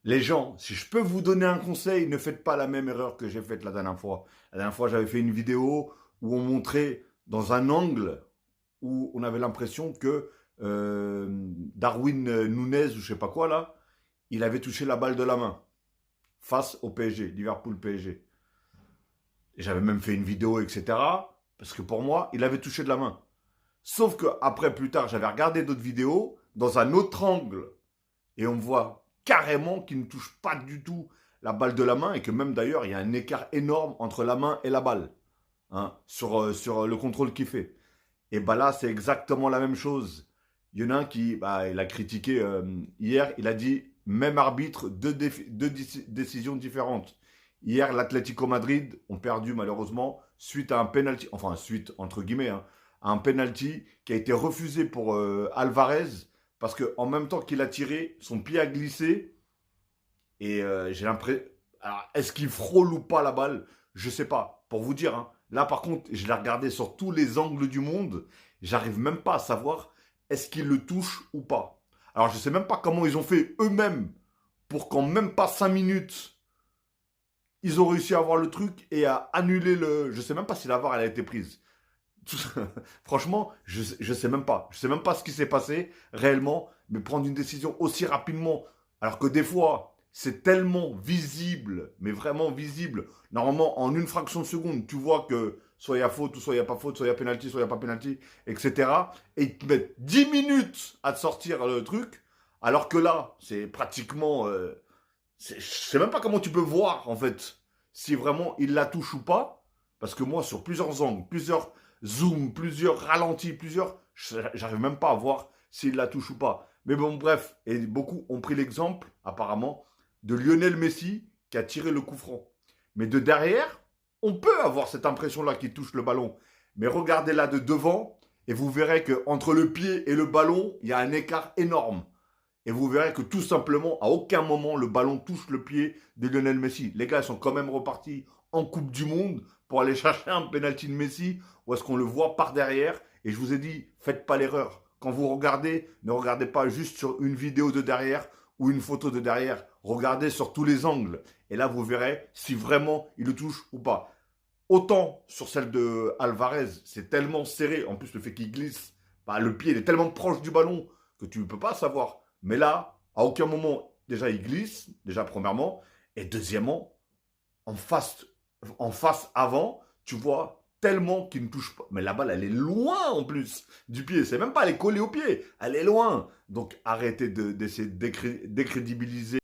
Les gens, si je peux vous donner un conseil, ne faites pas la même erreur que j'ai faite la dernière fois. La dernière fois, j'avais fait une vidéo où on montrait dans un angle où on avait l'impression que Darwin Nunez ou je sais pas quoi là, il avait touché la balle de la main face au PSG, Liverpool PSG. Et j'avais même fait une vidéo, etc. Parce que pour moi, il avait touché de la main. Sauf que après, plus tard, j'avais regardé d'autres vidéos dans un autre angle et on voit carrément qu'il ne touche pas du tout la balle de la main et que même d'ailleurs, il y a un écart énorme entre la main et la balle, hein, sur le contrôle qu'il fait. Et bah là, c'est exactement la même chose. Il y en a un qui, bah, il a critiqué hier, il a dit même arbitre, deux décisions différentes. Hier, l'Atlético Madrid ont perdu malheureusement suite à un penalty, enfin suite entre guillemets, hein, à un penalty qui a été refusé pour Alvarez parce que en même temps qu'il a tiré, son pied a glissé et j'ai l'impression. Alors, est-ce qu'il frôle ou pas la balle? Je sais pas. Pour vous dire, hein. Là, par contre, je l'ai regardé sur tous les angles du monde. J'arrive même pas à savoir est-ce qu'il le touche ou pas. Alors, je sais même pas comment ils ont fait eux-mêmes pour qu'en même pas 5 minutes, ils ont réussi à avoir le truc et à annuler le. Je sais même pas si la VAR elle a été prise. Franchement, je sais même pas. Je sais même pas ce qui s'est passé réellement, mais prendre une décision aussi rapidement, alors que des fois, c'est tellement visible, mais vraiment visible. Normalement, en une fraction de seconde, tu vois que soit il y a faute, ou soit il n'y a pas faute, soit il y a penalty, soit il n'y a pas penalty, etc. Et ils te mettent 10 minutes à te sortir le truc, alors que là, c'est pratiquement. Je sais même pas comment tu peux voir, en fait, si vraiment il la touche ou pas. Parce que moi, sur plusieurs angles, plusieurs zooms, plusieurs ralentis, j'arrive même pas à voir s'il la touche ou pas. Mais bon, bref, et beaucoup ont pris l'exemple, apparemment, de Lionel Messi qui a tiré le coup franc. Mais de derrière, on peut avoir cette impression-là qu'il touche le ballon. Mais regardez là de devant, et vous verrez que entre le pied et le ballon, il y a un écart énorme. Et vous verrez que tout simplement, à aucun moment, le ballon touche le pied de Lionel Messi. Les gars, ils sont quand même repartis en Coupe du Monde pour aller chercher un penalty de Messi, ou est-ce qu'on le voit par derrière. Et je vous ai dit, faites pas l'erreur. Quand vous regardez, ne regardez pas juste sur une vidéo de derrière ou une photo de derrière. Regardez sur tous les angles. Et là, vous verrez si vraiment il le touche ou pas. Autant sur celle de Alvarez, c'est tellement serré. En plus, le fait qu'il glisse, bah, le pied il est tellement proche du ballon que tu ne peux pas savoir. Mais là, à aucun moment, déjà, il glisse, déjà, premièrement. Et deuxièmement, en face, en face avant, tu vois tellement qu'il ne touche pas. Mais la balle, elle est loin en plus du pied. C'est même pas, elle est collée au pied. Elle est loin. Donc, arrêtez d'essayer de décrédibiliser